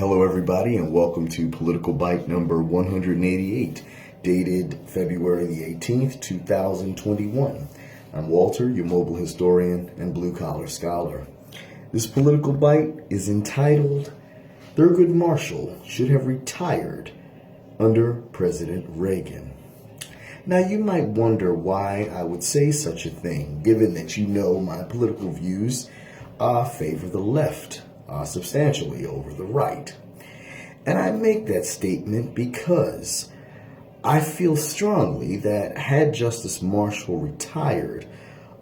Hello, everybody, and welcome to Political Bite number 188, dated February the 18th, 2021. I'm Walter, your mobile historian and blue-collar scholar. This Political Bite is entitled, Thurgood Marshall Should Have Retired Under President Reagan. Now, you might wonder why I would say such a thing, given that you know my political views favor the left substantially over the right. And I make that statement because I feel strongly that had Justice Marshall retired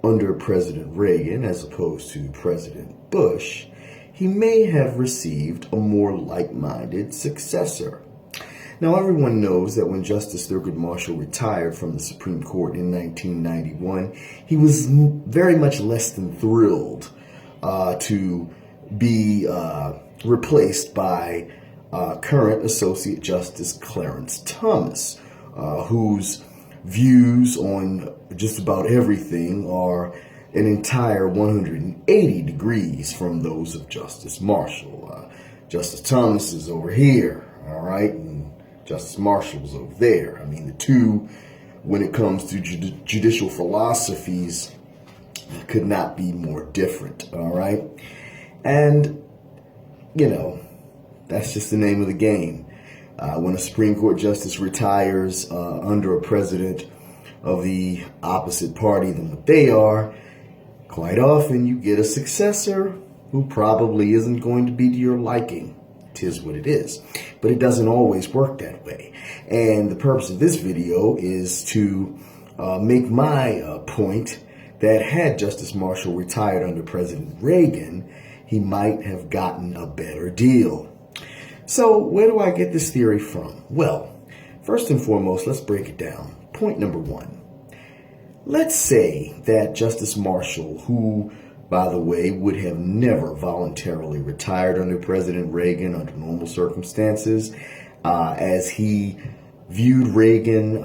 under President Reagan as opposed to President Bush, he may have received a more like-minded successor. Now, everyone knows that when Justice Thurgood Marshall retired from the Supreme Court in 1991, he was very much less than thrilled to be replaced by current Associate Justice Clarence Thomas, whose views on just about everything are an entire 180 degrees from those of Justice Marshall. Justice Thomas is over here, all right, and Justice Marshall's over there. I mean, the two, when it comes to judicial philosophies, could not be more different, all right? And, you know, that's just the name of the game. When a Supreme Court justice retires under a president of the opposite party than what they are, quite often you get a successor who probably isn't going to be to your liking. 'Tis what it is. But it doesn't always work that way. And the purpose of this video is to make my point that had Justice Marshall retired under President Reagan, he might have gotten a better deal. So where do I get this theory from? Well, first and foremost, let's break it down. Point number one. Let's say that Justice Marshall, who, by the way, would have never voluntarily retired under President Reagan under normal circumstances, as he viewed Reagan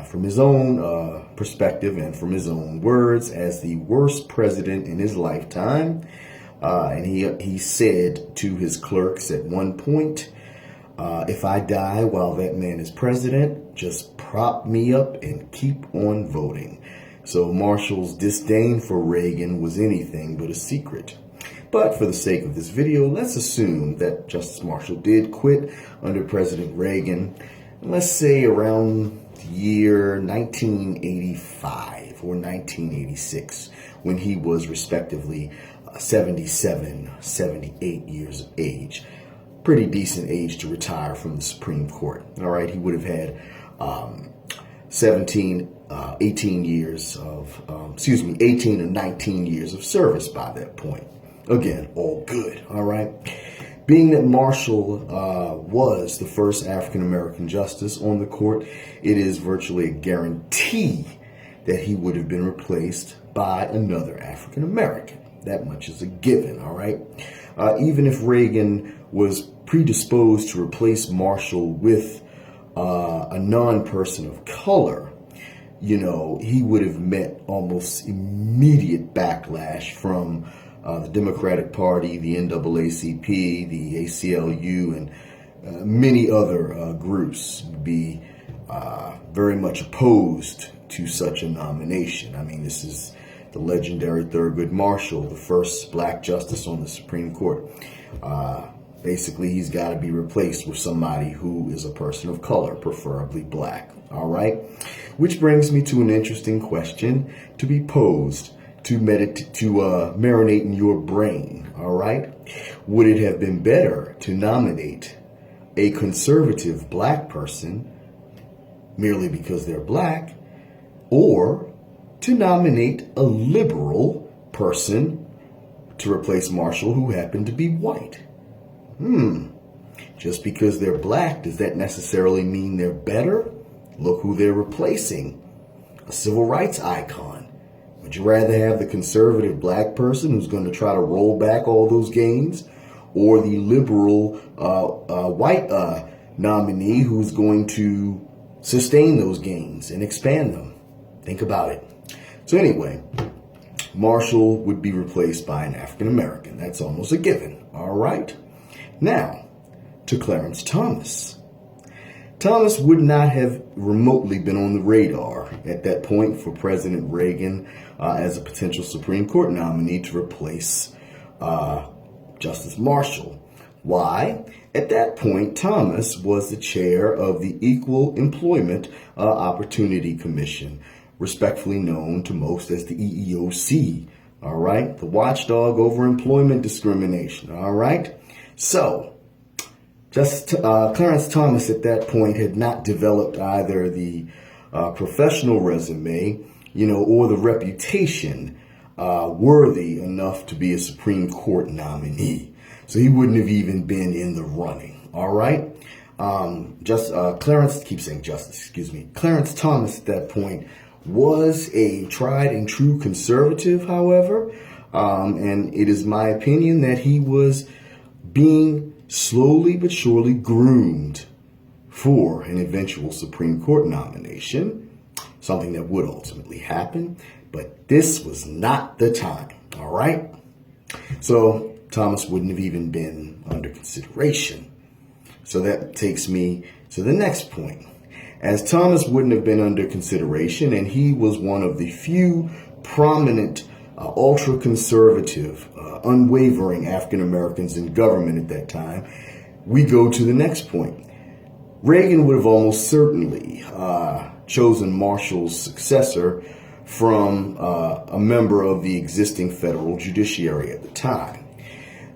from his own perspective and from his own words as the worst president in his lifetime. And he said to his clerks at one point, if I die while that man is president, just prop me up and keep on voting. So Marshall's disdain for Reagan was anything but a secret. But for the sake of this video, let's assume that Justice Marshall did quit under President Reagan, let's say around the year 1985 or 1986, when he was respectively 77, 78 years of age. Pretty decent age to retire from the Supreme Court. All right, he would have had 18 and 19 years of service by that point. Again, all good, all right? Being that Marshall was the first African-American justice on the court, it is virtually a guarantee that he would have been replaced by another African-American. That much is a given, all right? Even if Reagan was predisposed to replace Marshall with a non-person of color, you know, he would have met almost immediate backlash from the Democratic Party, the NAACP, the ACLU, and many other groups would be very much opposed to such a nomination. I mean, this is the legendary Thurgood Marshall, the first black justice on the Supreme Court. Basically, he's got to be replaced with somebody who is a person of color, preferably black. All right? Which brings me to an interesting question to be posed, to marinate in your brain. All right? Would it have been better to nominate a conservative black person merely because they're black, or to nominate a liberal person to replace Marshall who happened to be white? Just because they're black, does that necessarily mean they're better? Look who they're replacing. A civil rights icon. Would you rather have the conservative black person who's going to try to roll back all those gains, or the liberal white nominee who's going to sustain those gains and expand them? Think about it. So anyway, Marshall would be replaced by an African American. That's almost a given. All right. Now, to Clarence Thomas. Thomas would not have remotely been on the radar at that point for President Reagan as a potential Supreme Court nominee to replace Justice Marshall. Why? At that point, Thomas was the chair of the Equal Employment Opportunity Commission, respectfully known to most as the EEOC, all right? The watchdog over employment discrimination, all right? So, Clarence Thomas at that point had not developed either the professional resume, or the reputation worthy enough to be a Supreme Court nominee. So he wouldn't have even been in the running, all right? Clarence Thomas at that point was a tried and true conservative, however, and it is my opinion that he was being slowly but surely groomed for an eventual Supreme Court nomination, something that would ultimately happen, but this was not the time, all right? So Thomas wouldn't have even been under consideration. So that takes me to the next point. As Thomas wouldn't have been under consideration, and he was one of the few prominent ultra-conservative, unwavering African Americans in government at that time, we go to the next point. Reagan would have almost certainly chosen Marshall's successor from a member of the existing federal judiciary at the time.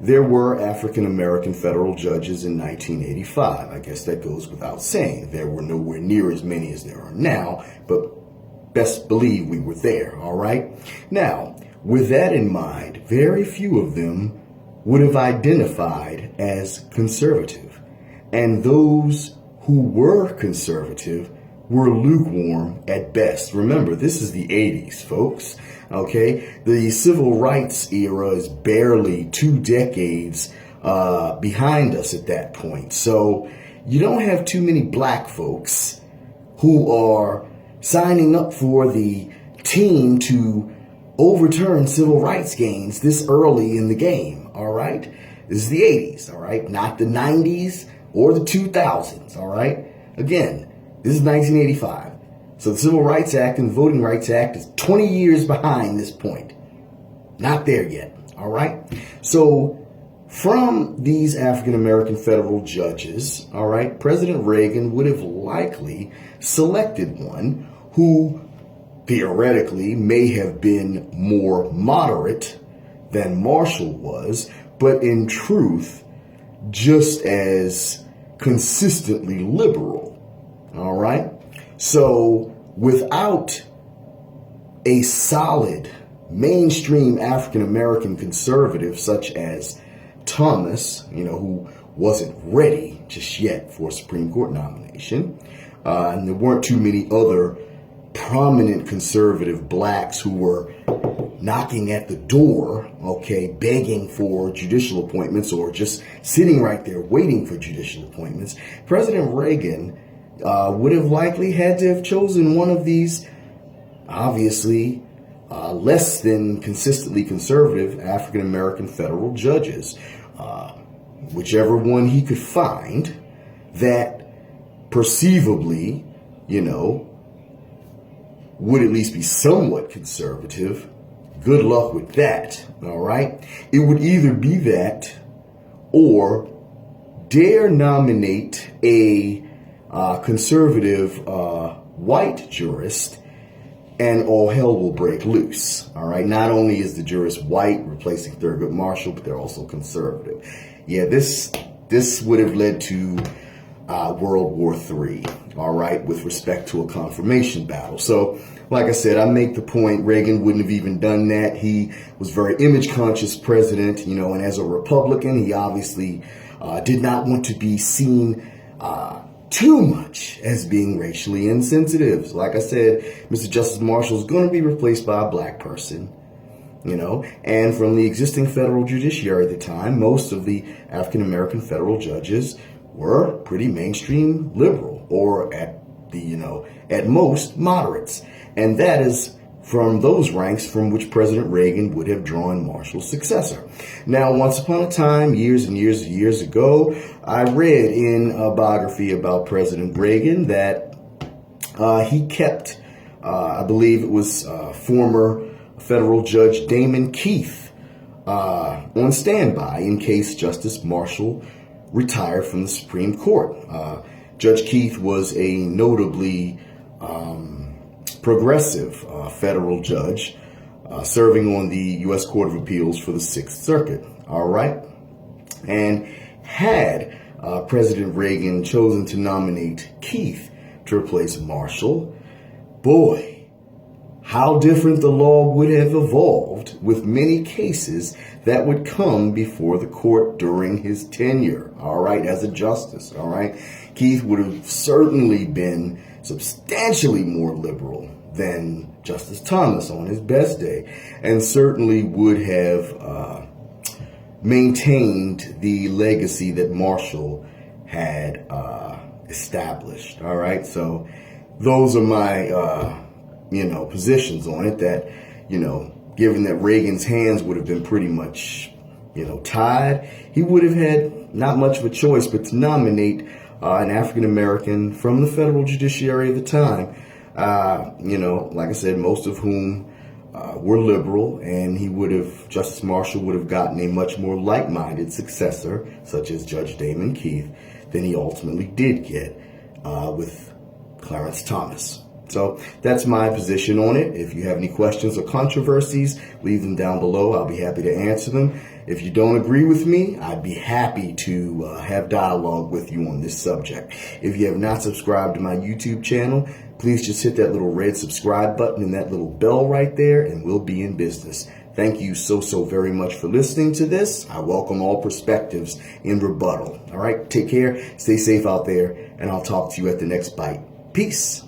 There were African American federal judges in 1985. I guess that goes without saying. There were nowhere near as many as there are now, but best believe we were there, all right? Now, with that in mind, very few of them would have identified as conservative. And those who were conservative were lukewarm at best. Remember, this is the 80s, folks, okay? The civil rights era is barely 2 decades behind us at that point. So you don't have too many black folks who are signing up for the team to overturn civil rights gains this early in the game, all right? This is the 80s, all right? Not the 90s or the 2000s, all right? Again, this is 1985. So the Civil Rights Act and the Voting Rights Act is 20 years behind this point. Not there yet, all right? So from these African American federal judges, all right, President Reagan would have likely selected one who theoretically may have been more moderate than Marshall was, but in truth, just as consistently liberal. All right. So without a solid mainstream African American conservative such as Thomas, who wasn't ready just yet for a Supreme Court nomination, and there weren't too many other prominent conservative blacks who were knocking at the door, okay, begging for judicial appointments or just sitting right there waiting for judicial appointments, President Reagan would have likely had to have chosen one of these, obviously, less than consistently conservative African American federal judges, whichever one he could find that perceivably, would at least be somewhat conservative. Good luck with that, all right? It would either be that or dare nominate a conservative white jurist and all hell will break loose, all right? Not only is the jurist white, replacing Thurgood Marshall, but they're also conservative. Yeah, this would have led to World War III, all right, with respect to a confirmation battle. So, like I said, I make the point Reagan wouldn't have even done that. He was a very image-conscious president, and as a Republican, he obviously did not want to be seen too much as being racially insensitive. So like I said, Mr. Justice Marshall is going to be replaced by a black person, and from the existing federal judiciary at the time, most of the African-American federal judges were pretty mainstream liberal, or at most moderates. And that is from those ranks from which President Reagan would have drawn Marshall's successor. Now, once upon a time, years and years ago, I read in a biography about President Reagan that he kept, I believe it was former federal Judge Damon Keith on standby in case Justice Marshall retired from the Supreme Court. Judge Keith was a notably progressive federal judge serving on the U.S. Court of Appeals for the Sixth Circuit. All right. And had President Reagan chosen to nominate Keith to replace Marshall, boy, how different the law would have evolved with many cases that would come before the court during his tenure, all right, as a justice, all right. Keith would have certainly been substantially more liberal than Justice Thomas on his best day, and certainly would have maintained the legacy that Marshall had established, all right. So those are my positions on it, that, given that Reagan's hands would have been pretty much, tied, he would have had not much of a choice but to nominate an African-American from the federal judiciary at the time, like I said, most of whom were liberal, and Justice Marshall would have gotten a much more like-minded successor, such as Judge Damon Keith, than he ultimately did get with Clarence Thomas. So that's my position on it. If you have any questions or controversies, leave them down below. I'll be happy to answer them. If you don't agree with me, I'd be happy to have dialogue with you on this subject. If you have not subscribed to my YouTube channel, please just hit that little red subscribe button and that little bell right there, and we'll be in business. Thank you so very much for listening to this. I welcome all perspectives in rebuttal. All right, take care, stay safe out there, and I'll talk to you at the next bite. Peace.